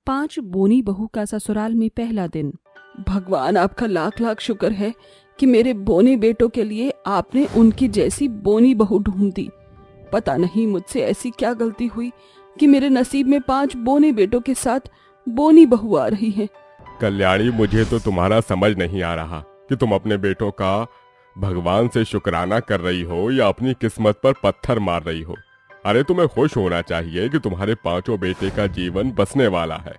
5 बोनी बहू का ससुराल में पहला दिन। भगवान आपका लाख लाख शुक्र है कि मेरे बोनी बेटों के लिए आपने उनकी जैसी बोनी बहू ढूंढ दी। पता नहीं मुझसे ऐसी क्या गलती हुई कि मेरे नसीब में 5 बोनी बेटों के साथ बोनी बहू आ रही हैं। कल्याणी, मुझे तो तुम्हारा समझ नहीं आ रहा कि तुम अपने बेटों का भगवान से शुक्राना कर रही हो या अपनी किस्मत पर पत्थर मार रही हो। अरे तुम्हें खुश होना चाहिए कि तुम्हारे 5 बेटे का जीवन बसने वाला है।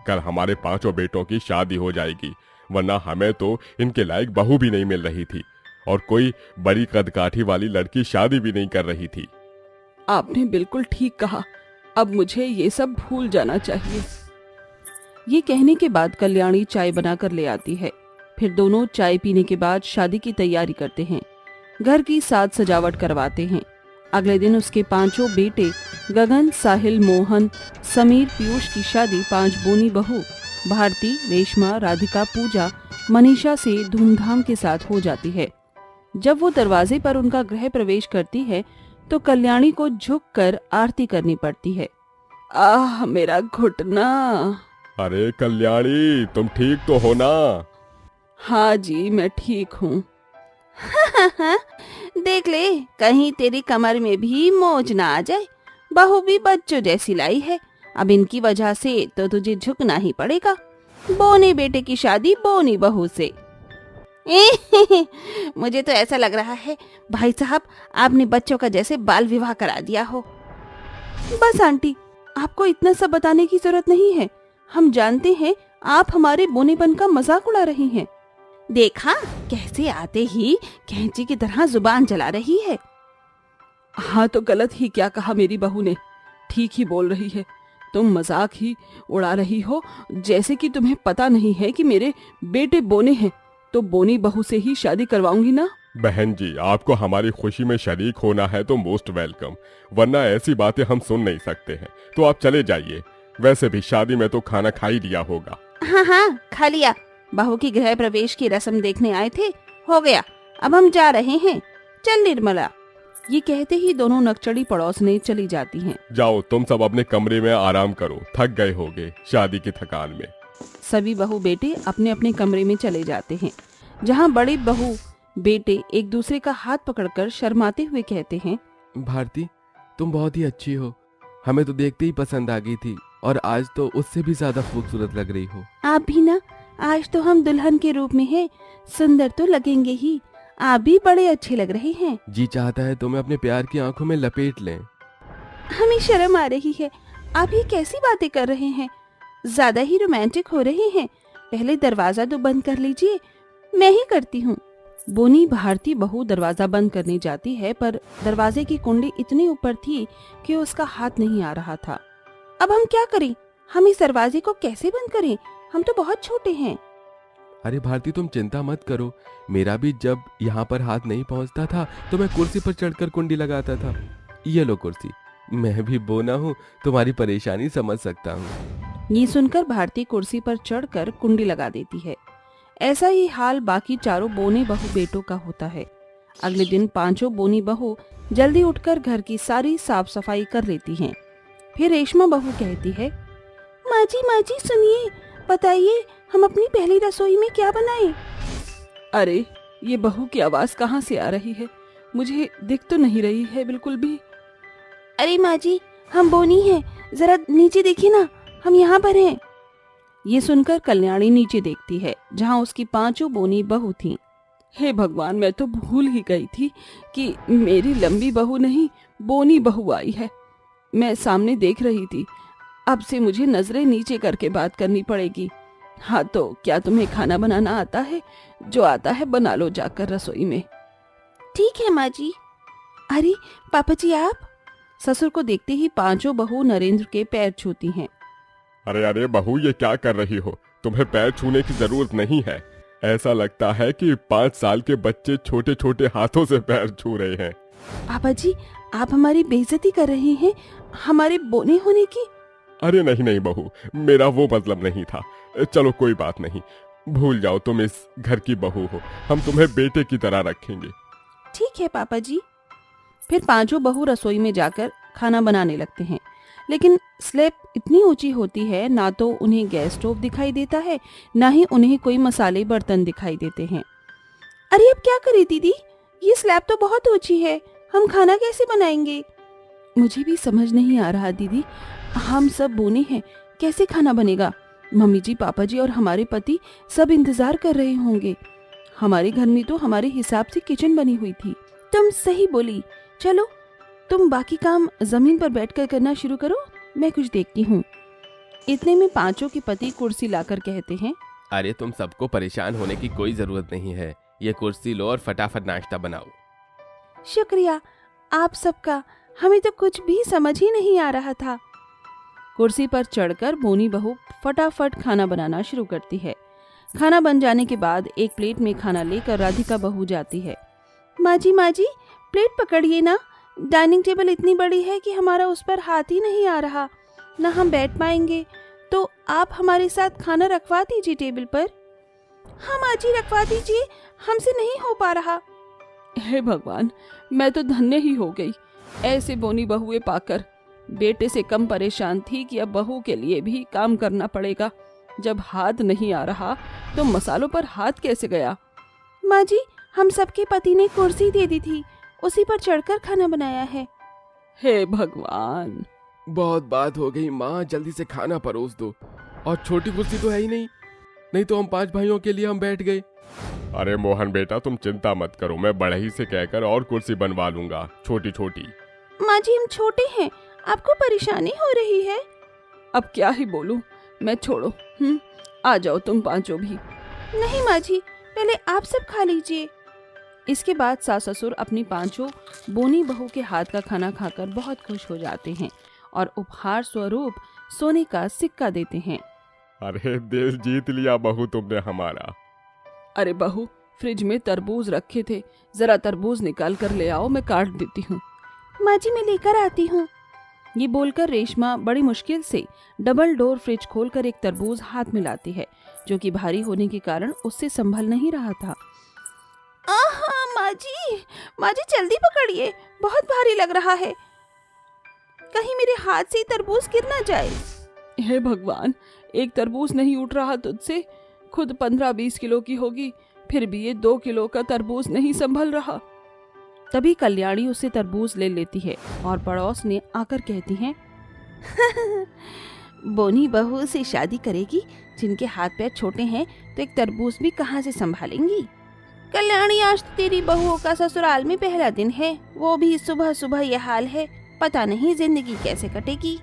कल हमारे 5 बेटों की शादी हो जाएगी, वरना हमें तो इनके लायक बहू भी नहीं मिल रही थी और कोई बड़ी कदकाठी वाली लड़की शादी भी नहीं कर रही थी। आपने बिल्कुल ठीक कहा, अब मुझे ये सब भूल जाना चाहिए। ये कहने के बाद कल्याणी चाय बनाकर ले आती है। फिर दोनों चाय पीने के बाद शादी की तैयारी करते हैं, घर की साज सजावट करवाते हैं। अगले दिन उसके 5 बेटे गगन, साहिल, मोहन, समीर, पीयूष की शादी 5 बोनी बहू भारती, रेशमा, राधिका, पूजा, मनीषा से धूमधाम के साथ हो जाती है। जब वो दरवाजे पर उनका गृह प्रवेश करती है तो कल्याणी को झुककर आरती करनी पड़ती है। आह, मेरा घुटना। अरे कल्याणी, तुम ठीक तो हो ना? हाँ जी, मैं ठीक हूँ। देख ले, कहीं तेरी कमर में भी मोच ना आ जाए। बहू भी बच्चों जैसी लाई है, अब इनकी वजह से तो तुझे झुकना ही पड़ेगा। बोनी बेटे की शादी बोनी बहू से। मुझे तो ऐसा लग रहा है भाई साहब, आपने बच्चों का जैसे बाल विवाह करा दिया हो। बस आंटी, आपको इतना सब बताने की जरूरत नहीं है। हम जानते हैं आप हमारे बोनेपन का मजाक उड़ा रही हैं। देखा कैसे आते ही कैंची की तरह जुबान चला रही है। हाँ तो गलत ही क्या कहा मेरी बहू ने, ठीक ही बोल रही है। तुम मजाक ही उड़ा रही हो, जैसे कि तुम्हें पता नहीं है कि मेरे बेटे बोने हैं तो बोनी बहू से ही शादी करवाऊंगी ना। बहन जी, आपको हमारी खुशी में शरीक होना है तो मोस्ट वेलकम, वरना ऐसी बातें हम सुन नहीं सकते हैं। तो आप चले जाइए, वैसे भी शादी में तो खाना खा ही लिया होगा। हाँ हाँ, खा लिया। बहू की गृह प्रवेश की रस्म देखने आए थे, हो गया, अब हम जा रहे हैं। चल निर्मला। ये कहते ही दोनों नकचड़ी पड़ोसने चली जाती हैं। जाओ, तुम सब अपने कमरे में आराम करो, थक गए होगे शादी की थकान में। सभी बहू बेटे अपने अपने कमरे में चले जाते हैं, जहाँ बड़े बहू बेटे एक दूसरे का हाथ पकड़कर शर्माते हुए कहते हैं, भारती, तुम बहुत ही अच्छी हो, हमें तो देखते ही पसंद आ गई थी और आज तो उससे भी ज्यादा खूबसूरत लग रही हो। आप भी ना, आज तो हम दुल्हन के रूप में हैं, सुंदर तो लगेंगे ही। आप भी बड़े अच्छे लग रहे हैं। जी चाहता है तुम्हें अपने प्यार की आंखों में लपेट लें। हमें शर्म आ रही है, आप ये कैसी बातें कर रहे हैं? ज्यादा ही रोमांटिक हो रहे हैं। पहले दरवाजा तो बंद कर लीजिए, मैं ही करती हूँ। बोनी भारती बहू दरवाजा बंद करने जाती है, पर दरवाजे की कुंडी इतनी ऊपर थी कि उसका हाथ नहीं आ रहा था। अब हम क्या करें? हम इस दरवाजे को कैसे बंद करें? हम तो बहुत छोटे हैं। अरे भारती, तुम चिंता मत करो, मेरा भी जब यहाँ पर हाथ नहीं पहुँचता था तो मैं कुर्सी पर चढ़कर कुंडी लगाता था। ये लो कुर्सी, मैं भी बोना हूँ, तुम्हारी परेशानी समझ सकता हूँ। ये सुनकर भारती कुर्सी पर चढ़कर कुंडी लगा देती है। ऐसा ही हाल बाकी 4 बोने बहू बेटों का होता है। अगले दिन 5 बोनी बहू जल्दी उठकर घर की सारी साफ सफाई कर लेती हैं। फिर रेशमा बहू कहती है, माँ जी सुनिए, बताइए हम अपनी पहली रसोई में क्या बनाएं? अरे, ये बहू की आवाज कहाँ से आ रही है? मुझे दिख तो नहीं रही है बिल्कुल भी। अरे माँ जी, हम बोनी हैं, जरा नीचे देखिए ना, हम यहाँ पर हैं। ये सुनकर कल्याणी नीचे देखती है, जहाँ उसकी 5 बोनी बहू थीं। हे भगवान, मैं तो भूल ही गई थी कि मेरी लंबी बहू नहीं, बोनी बहू आई है। मैं सामने देख रही थी, अब से मुझे नजरें नीचे करके बात करनी पड़ेगी। हाँ तो क्या तुम्हें खाना बनाना आता है? जो आता है बना लो जाकर रसोई में। ठीक है माँ जी। अरे पापा जी, आप? ससुर को देखते ही 5 बहू नरेंद्र के पैर छूती हैं। अरे अरे बहू, ये क्या कर रही हो? तुम्हें पैर छूने की जरूरत नहीं है। ऐसा लगता है कि 5 साल के बच्चे छोटे छोटे हाथों से पैर छू रहे हैं। पापा जी, आप हमारी बेइज्जती कर रहे हैं, हमारे बोने होने की। अरे नहीं नहीं बहू, मेरा वो मतलब नहीं था। चलो कोई बात नहीं, भूल जाओ, तुम इस घर की बहू हो, हम तुम्हें बेटे की तरह रखेंगे। ठीक है पापा जी। फिर 5 बहू रसोई में जाकर खाना बनाने लगते हैं। लेकिन स्लैब इतनी ऊंची होती है, ना तो उन्हें गैस स्टोव दिखाई देता है, ना ही उन्हें कोई मसाले बर्तन दिखाई देते हैं। अरे अब क्या करें दीदी, ये स्लैब तो बहुत ऊंची है, हम खाना कैसे बनाएंगे? मुझे भी समझ नहीं आ रहा दीदी, हम सब बोने हैं, कैसे खाना बनेगा? मम्मी जी, पापा जी और हमारे पति सब इंतजार कर रहे होंगे। हमारे घर में तो हमारे हिसाब से किचन बनी हुई थी। तुम सही बोली। चलो तुम बाकी काम जमीन पर बैठकर करना शुरू करो, मैं कुछ देखती हूँ। इतने में पांचों के पति कुर्सी लाकर कहते हैं, अरे तुम सबको परेशान होने की कोई जरूरत नहीं है, ये कुर्सी लो और फटाफट नाश्ता बनाओ। शुक्रिया आप सबका, हमें तो कुछ भी समझ ही नहीं आ रहा था। कुर्सी पर चढ़कर बोनी बहू फटाफट खाना बनाना शुरू करती है। खाना बन जाने के बाद एक प्लेट में खाना लेकर राधिका बहू जाती है। माँ जी प्लेट पकड़िए ना, डाइनिंग टेबल इतनी बड़ी है कि हमारा उस पर हाथ ही नहीं आ रहा, ना हम बैठ पाएंगे, तो आप हमारे साथ खाना रखवा दीजिए टेबल पर। हाँ माँ जी रखवा दीजिए, हमसे नहीं हो पा रहा। हे भगवान, मैं तो धन्य ही हो गई ऐसे बोनी बहुएं पाकर। बेटे से कम परेशान थी कि अब बहू के लिए भी काम करना पड़ेगा। जब हाथ नहीं आ रहा तो मसालों पर हाथ कैसे गया? माँ जी, हम सबके पति ने कुर्सी दे दी थी, उसी पर चढ़कर खाना बनाया है। हे भगवान, बहुत बात हो गई माँ, जल्दी से खाना परोस दो। और छोटी कुर्सी तो है ही नहीं तो हम 5 भाइयों के लिए हम बैठ गए। अरे मोहन बेटा, तुम चिंता मत करो, मैं बढ़ई से कहकर और कुर्सी बनवा लूंगा, छोटी छोटी। माँ जी हम छोटे हैं, आपको परेशानी हो रही है। अब क्या ही बोलूं मैं, छोड़ो। आ जाओ तुम पांचों भी। नहीं माँ जी, पहले आप सब खा लीजिए। इसके बाद सास ससुर अपनी पांचों बोनी बहू के हाथ का खाना खाकर बहुत खुश हो जाते हैं और उपहार स्वरूप सोने का सिक्का देते हैं। अरे दिल जीत लिया बहू तुमने हमारा। अरे बहू, फ्रिज में तरबूज रखे थे, जरा तरबूज निकाल कर ले आओ, मैं काट देती हूँ। माँ जी मैं लेकर आती हूँ। ये बोलकर रेशमा बड़ी मुश्किल से डबल डोर फ्रिज खोलकर एक तरबूज हाथ में लाती है, जो कि भारी होने के कारण उससे संभल नहीं रहा था। माँ जी जल्दी पकड़िए, बहुत भारी लग रहा है, कहीं मेरे हाथ से तरबूज गिर ना जाए। हे भगवान, एक तरबूज नहीं उठ रहा तुझसे, खुद 15-20 किलो की होगी, फिर भी ये 2 किलो का तरबूज नहीं संभल रहा। तभी कल्याणी उससे तरबूज ले लेती है और पड़ोस ने आकर कहती हैं, बोनी बहू से शादी करेगी, जिनके हाथ पैर छोटे हैं तो एक तरबूज भी कहाँ से संभालेंगी। कल्याणी, आज तेरी बहुओं का ससुराल में पहला दिन है, वो भी सुबह सुबह यह हाल है, पता नहीं जिंदगी कैसे कटेगी।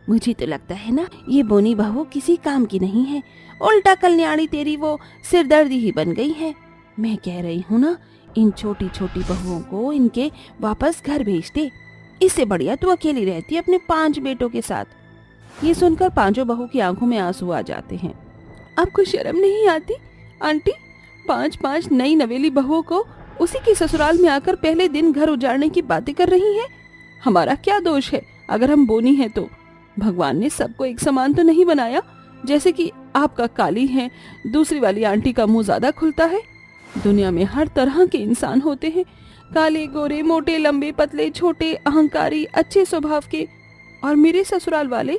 मुझे तो लगता है ना, ये बोनी बहू किसी काम की नहीं है, उल्टा कल्याणी तेरी वो सिरदर्दी ही बन गई है। मैं कह रही हूँ ना, इन छोटी छोटी बहुओं को इनके वापस घर भेज दे, इससे बढ़िया तू अकेली रहती अपने 5 बेटों के साथ। ये सुनकर पांचों बहू की आंखों में आंसू आ जाते हैं। आपको शर्म नहीं आती आंटी? 5 नई नवेली बहुओं को उसी के ससुराल में आकर पहले दिन घर उजाड़ने की बातें कर रही हैं। हमारा क्या दोष है अगर हम बोनी हैं तो? भगवान ने सबको एक समान तो नहीं बनाया, जैसे कि आपका काली है, दूसरी वाली आंटी का मुंह ज्यादा खुलता है। दुनिया में हर तरह के इंसान होते हैं, काले गोरे, मोटे लंबे, पतले छोटे, अहंकारी, अच्छे स्वभाव के, और मेरे ससुराल वाले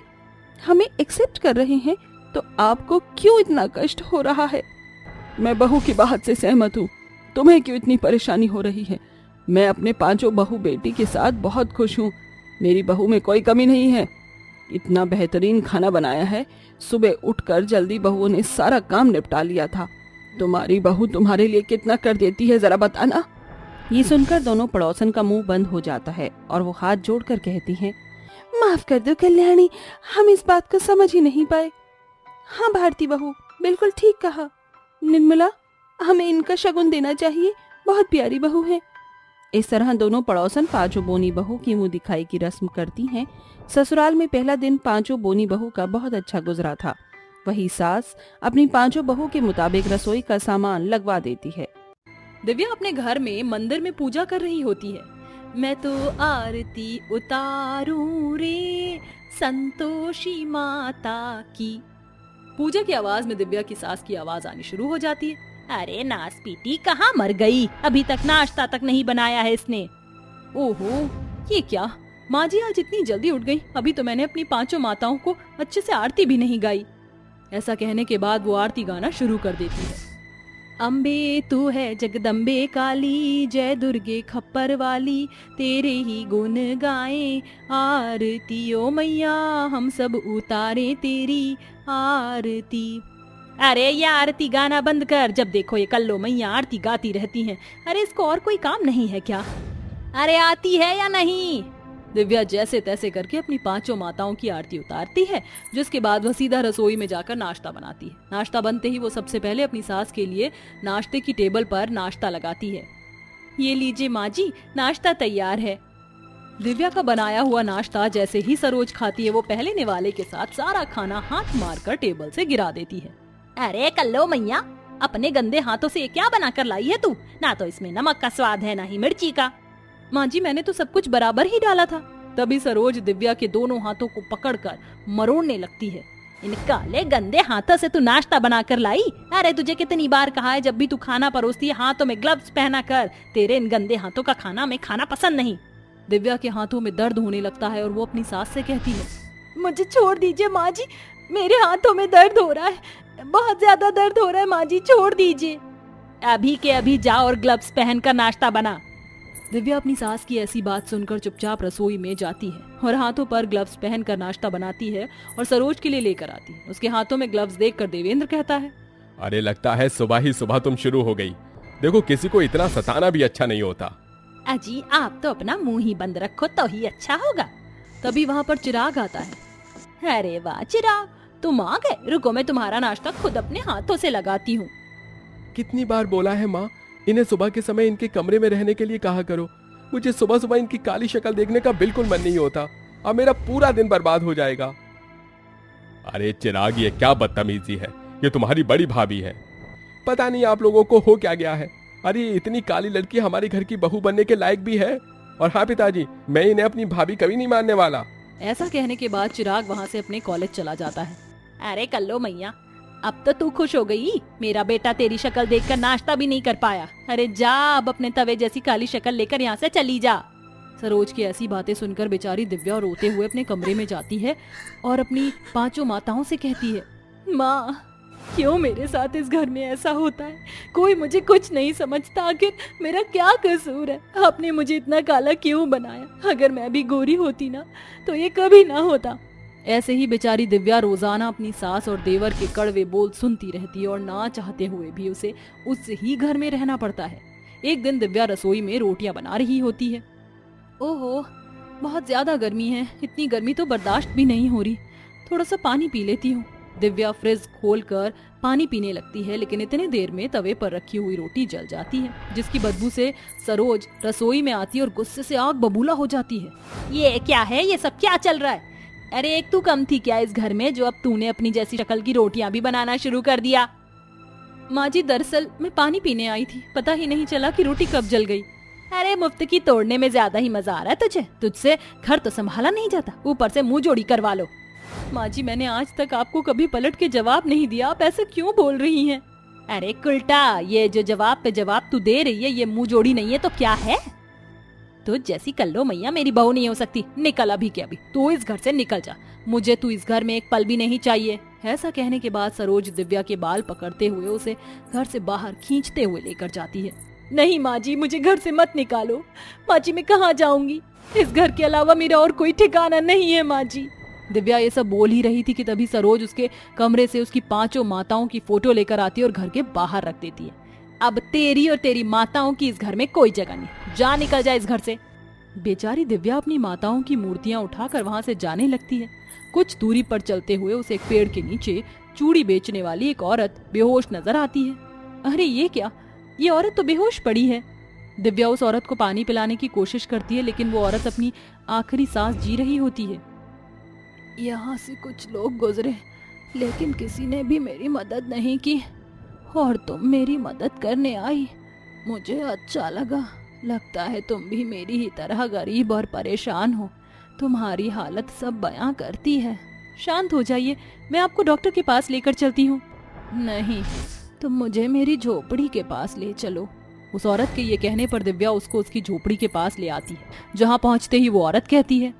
हमें एक्सेप्ट कर रहे हैं, तो आपको क्यों इतना कष्ट हो रहा है? मैं बहू की बात से सहमत हूँ, तुम्हें क्यों इतनी परेशानी हो रही है? मैं अपने 5 बहू बेटी के साथ बहुत खुश हूँ, मेरी बहू में कोई कमी नहीं है। इतना बेहतरीन खाना बनाया है, सुबह उठकर जल्दी बहुओं ने सारा काम निपटा लिया था। तुम्हारी बहू तुम्हारे लिए कितना कर देती है, जरा बताना। ये सुनकर दोनों पड़ोसन का मुंह बंद हो जाता है और वो हाथ जोड़कर कहती हैं, माफ कर दो कल्याणी, हम इस बात को समझ ही नहीं पाए। हाँ भारती बहू, बिल्कुल ठीक कहा। निर्मला, हमें इनका शगुन देना चाहिए, बहुत प्यारी बहू है। इस तरह दोनों पड़ोसन 5 बोनी बहू की मुंह दिखाई की रस्म करती हैं। ससुराल में पहला दिन 5 बोनी बहू का बहुत अच्छा गुजरा था। वही सास अपनी 5 बहू के मुताबिक रसोई का सामान लगवा देती है। दिव्या अपने घर में मंदिर में पूजा कर रही होती है। मैं तो आरती उतारूं रे संतोषी माता की। पूजा की आवाज में दिव्या की सास की आवाज आनी शुरू हो जाती है। अरे नास पीटी, कहाँ मर गई? अभी तक नाश्ता तक नहीं बनाया है इसने। ओहो, ये क्या? माँ जी आज इतनी जल्दी उठ गई, अभी तो मैंने अपनी 5 माताओं को अच्छे से आरती भी नहीं गाई। ऐसा कहने के बाद वो आरती गाना शुरू कर देती है। अम्बे तू है जगदम्बे काली, जय दुर्गे खप्पर वाली, तेरे ही गुण गाएं आरती ओ मैया, हम सब उतारे तेरी आरती। अरे ये आरती गाना बंद कर, जब देखो ये कल्लो मैया आरती गाती रहती हैं। अरे इसको और कोई काम नहीं है क्या? अरे आती है या नहीं? दिव्या जैसे तैसे करके अपनी 5 माताओं की आरती उतारती है, जिसके बाद वह सीधा रसोई में जाकर नाश्ता बनाती है। नाश्ता बनते ही वो सबसे पहले अपनी सास के लिए नाश्ते की टेबल पर नाश्ता लगाती है। ये लीजिए माँ जी, नाश्ता तैयार है। दिव्या का बनाया हुआ नाश्ता जैसे ही सरोज खाती है, वो पहले निवाले के साथ सारा खाना हाथ मारकर टेबल से गिरा देती है। अरे कल्लो मैया, अपने गंदे हाथों से ये क्या बनाकर लाई है तू? ना तो इसमें नमक का स्वाद है, ना ही मिर्ची का। माँ जी मैंने तो सब कुछ बराबर ही डाला था। तभी सरोज दिव्या के दोनों हाथों को पकड़कर मरोड़ने लगती है। इन काले गंदे हाथों से तू नाश्ता बनाकर लाई? अरे तुझे कितनी बार कहा है, जब भी तू खाना परोसती है हाथों में ग्लव्स पहना कर। तेरे इन गंदे हाथों का खाना मैं खाना पसंद नहीं। दिव्या के हाथों में दर्द होने लगता है और वो अपनी सास से कहती है, मुझे छोड़ दीजिए माँ जी, मेरे हाथों में दर्द हो रहा है, बहुत ज्यादा दर्द हो रहा है माँ जी, छोड़ दीजिए। अभी के अभी जा और ग्लव्स पहनकर नाश्ता बना। दिव्या अपनी सास की ऐसी बात सुनकर चुपचाप रसोई में जाती है और हाथों पर ग्लव्स पहनकर नाश्ता बनाती है और सरोज के लिए लेकर आती है। उसके हाथों में ग्लव्स देखकर देवेंद्र कहता है, अरे लगता है सुबह ही सुबह तुम शुरू हो गई। देखो किसी को इतना सताना भी अच्छा नहीं होता। अजी आप तो अपना मुंह ही बंद रखो तो ही अच्छा होगा। तभी वहाँ पर चिराग आता है। अरे वाह चिराग, तुम आ गए, रुको मैं तुम्हारा नाश्ता खुद अपने हाथों से लगाती हूँ। कितनी बार बोला है माँ, इन्हें सुबह के समय इनके कमरे में रहने के लिए कहा करो। मुझे सुबह सुबह इनकी काली शक्ल देखने का बिल्कुल मन नहीं होता, अब मेरा पूरा दिन बर्बाद हो जाएगा। अरे चिराग, ये क्या बदतमीजी है, ये तुम्हारी बड़ी भाभी है। पता नहीं आप लोगों को हो क्या गया है। अरे इतनी काली लड़की हमारे घर की बहू बनने के लायक भी है। और हाँ पिताजी, मैं इन्हें अपनी भाभी कभी नहीं मानने वाला। ऐसा कहने के बाद चिराग वहाँ से अपने कॉलेज चला जाता है। अरे कल्लो मैया, अब तो तू खुश हो गई, मेरा बेटा तेरी शक्ल देखकर नाश्ता भी नहीं कर पाया। अरे जा, अब अपने तवे जैसी काली शक्ल लेकर यहाँ से चली जा। सरोज की ऐसी बातें सुनकर बेचारी दिव्या रोते हुए अपने कमरे में जाती है और अपनी 5 माताओं से कहती है, माँ क्यों मेरे साथ इस घर में ऐसा होता है? कोई मुझे कुछ नहीं समझता, आखिर मेरा क्या कसूर है? आपने मुझे इतना काला क्यों बनाया? अगर मैं भी गोरी होती ना तो ये कभी ना होता। ऐसे ही बेचारी दिव्या रोजाना अपनी सास और देवर के कड़वे बोल सुनती रहती है और ना चाहते हुए भी उसे उस ही घर में रहना पड़ता है। एक दिन दिव्या रसोई में रोटियां बना रही होती है। ओहो, बहुत ज्यादा गर्मी है, इतनी गर्मी तो बर्दाश्त भी नहीं हो रही, थोड़ा सा पानी पी लेती हूँ। दिव्या फ्रिज खोलकर पानी पीने लगती है, लेकिन इतने देर में तवे पर रखी हुई रोटी जल जाती है, जिसकी बदबू से सरोज रसोई में आती है और गुस्से से आग बबूला हो जाती है। ये क्या है? ये सब क्या चल रहा है? अरे एक तू कम थी क्या इस घर में, जो अब तूने अपनी जैसी शक्ल की रोटियां भी बनाना शुरू कर दिया? माँ जी दरअसल मैं पानी पीने आई थी, पता ही नहीं चला कि रोटी कब जल गई। अरे मुफ्त की तोड़ने में ज्यादा ही मजा आ रहा है तुझे, तुझसे घर तो संभाला नहीं जाता, ऊपर से मुंह जोड़ी करवा लो। माँ जी मैंने आज तक आपको कभी पलट के जवाब नहीं दिया, आप ऐसे क्यों बोल रही हैं? अरे कुल्टा, ये जो जवाब पे जवाब तू दे रही है ये मुंह जोड़ी नहीं है तो क्या है? तो जैसी कल्लो मैया मेरी बहू नहीं हो सकती, निकल अभी के अभी, तू इस घर से निकल जा, मुझे तू इस घर में एक पल भी नहीं चाहिए। ऐसा कहने के बाद सरोज दिव्या के बाल पकड़ते हुए उसे घर से बाहर खींचते हुए लेकर जाती है। नहीं माँ जी, मुझे घर से मत निकालो। माँ जी मैं कहाँ जाऊंगी? इस घर के अलावा मेरा और कोई ठिकाना नहीं है माँ जी। दिव्या ये सब बोल ही रही थी कि तभी सरोज उसके कमरे से उसकी 5 माताओं की फोटो लेकर आती है और घर के बाहर रख देती है। अब तेरी और तेरी माताओं की इस घर में कोई जगह नहीं, जा निकल जा इस घर से। बेचारी दिव्या अपनी माताओं की मूर्तियां उठाकर वहां से जाने लगती है। कुछ दूरी पर चलते हुए उसे एक पेड़ के नीचे चूड़ी बेचने वाली एक औरत बेहोश नजर आती है। अरे ये क्या, ये औरत तो बेहोश पड़ी है। दिव्या उस औरत को पानी पिलाने की कोशिश करती है, लेकिन वो औरत अपनी आखिरी सांस जी रही होती है। यहाँ से कुछ लोग गुजरे, लेकिन किसी ने भी मेरी मदद नहीं की और तुम मेरी मदद करने आई, मुझे अच्छा लगा। लगता है तुम भी मेरी ही तरह गरीब और परेशान हो, तुम्हारी हालत सब बयां करती है। शांत हो जाइए, मैं आपको डॉक्टर के पास लेकर चलती हूँ। नहीं, तुम मुझे मेरी झोपड़ी के पास ले चलो, उस औरत के ये कहने पर दिव्या उसको उसकी झोपड़ी के पास ले आती है, जहाँ पहुँचते ही वो औरत कहती है,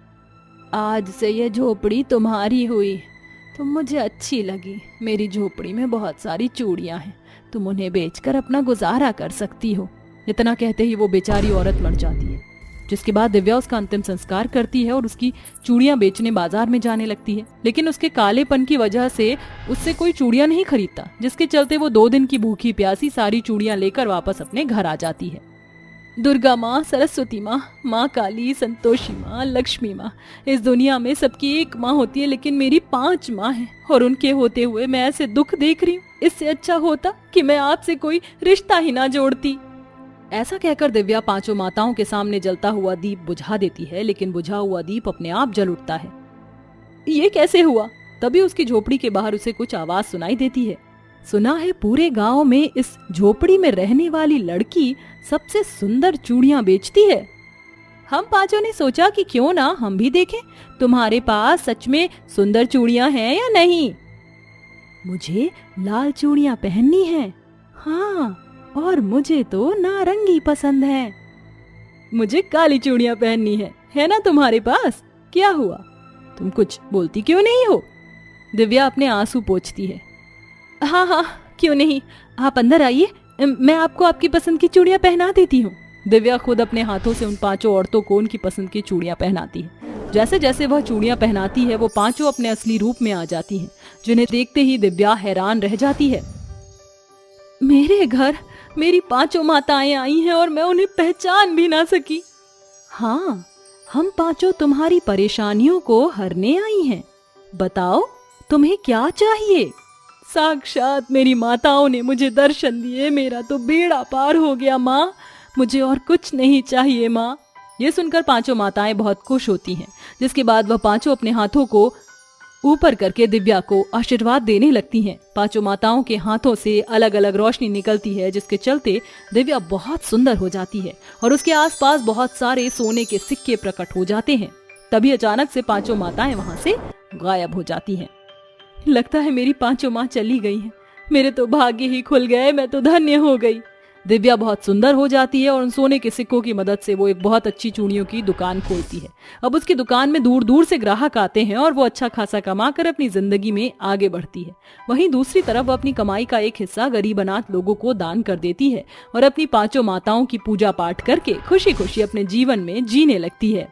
आज से ये झोपड़ी तुम्हारी हुई। तुम मुझे अच्छी लगी। मेरी झोपड़ी में बहुत सारी चूड़ियां हैं, तुम उन्हें बेचकर अपना गुजारा कर सकती हो। इतना कहते ही वो बेचारी औरत मर जाती है, जिसके बाद दिव्या उसका अंतिम संस्कार करती है और उसकी चूड़ियां बेचने बाजार में जाने लगती है। लेकिन उसके कालेपन की वजह से उससे कोई चूड़ियां नहीं खरीदता, जिसके चलते वो 2 दिन की भूखी प्यासी सारी चूड़ियां लेकर वापस अपने घर आ जाती है। दुर्गा माँ, सरस्वती माँ, माँ काली, संतोषी माँ, लक्ष्मी माँ, इस दुनिया में सबकी एक माँ होती है, लेकिन मेरी 5 माँ हैं और उनके होते हुए मैं ऐसे दुख देख रही हूँ। इससे अच्छा होता कि मैं आपसे कोई रिश्ता ही ना जोड़ती। ऐसा कहकर दिव्या 5 माताओं के सामने जलता हुआ दीप बुझा देती है, लेकिन बुझा हुआ दीप अपने आप जल उठता है। ये कैसे हुआ? तभी उसकी झोपड़ी के बाहर उसे कुछ आवाज सुनाई देती है। सुना है पूरे गांव में इस झोपड़ी में रहने वाली लड़की सबसे सुंदर चूड़ियां बेचती है। हम 5 ने सोचा कि क्यों ना हम भी देखें तुम्हारे पास सच में सुंदर चूड़ियां हैं या नहीं। मुझे लाल चूड़ियां पहननी हैं। हाँ, और मुझे तो नारंगी पसंद है। मुझे काली चूड़ियां पहननी है ना तुम्हारे पास? क्या हुआ, तुम कुछ बोलती क्यों नहीं हो? दिव्या अपने आंसू पोंछती है। हाँ हाँ, क्यों नहीं, आप अंदर आइए, मैं आपको आपकी पसंद की चूड़ियां पहना देती हूँ। दिव्या खुद अपने हाथों से उन 5 औरतों को उनकी पसंद की चूड़ियां पहनाती है। जैसे जैसे वह चूड़ियां पहनाती है वो 5 अपने असली रूप में आ जाती हैं, जिन्हें देखते ही दिव्या हैरान रह जाती है। मेरे घर मेरी 5 माताएं आई हैं और मैं उन्हें पहचान भी ना सकी। हाँ, हम 5 तुम्हारी परेशानियों को हरने आई हैं। बताओ तुम्हें क्या चाहिए? साक्षात मेरी माताओं ने मुझे दर्शन दिए, मेरा तो बेड़ा पार हो गया माँ, मुझे और कुछ नहीं चाहिए माँ। ये सुनकर 5 माताएं बहुत खुश होती हैं, जिसके बाद वह 5 अपने हाथों को ऊपर करके दिव्या को आशीर्वाद देने लगती हैं। 5 माताओं के हाथों से अलग अलग रोशनी निकलती है, जिसके चलते दिव्या बहुत सुंदर हो जाती है और उसके आसपास बहुत सारे सोने के सिक्के प्रकट हो जाते हैं। तभी अचानक से 5 माताएं वहां से गायब हो जाती हैं। लगता है मेरी 5 माँ चली गई हैं। मेरे तो भाग्य ही खुल गए, मैं तो धन्य हो गई। दिव्या बहुत सुंदर हो जाती है और उन सोने के सिक्कों की मदद से वो एक बहुत अच्छी चूड़ियों की दुकान खोलती है। अब उसकी दुकान में दूर दूर से ग्राहक आते हैं और वो अच्छा खासा कमाकर अपनी जिंदगी में आगे बढ़ती है। वहीं दूसरी तरफ वो अपनी कमाई का एक हिस्सा गरीब अनाथ लोगों को दान कर देती है और अपनी 5 माताओं की पूजा पाठ करके खुशी खुशी अपने जीवन में जीने लगती है।